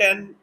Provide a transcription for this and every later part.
10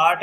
8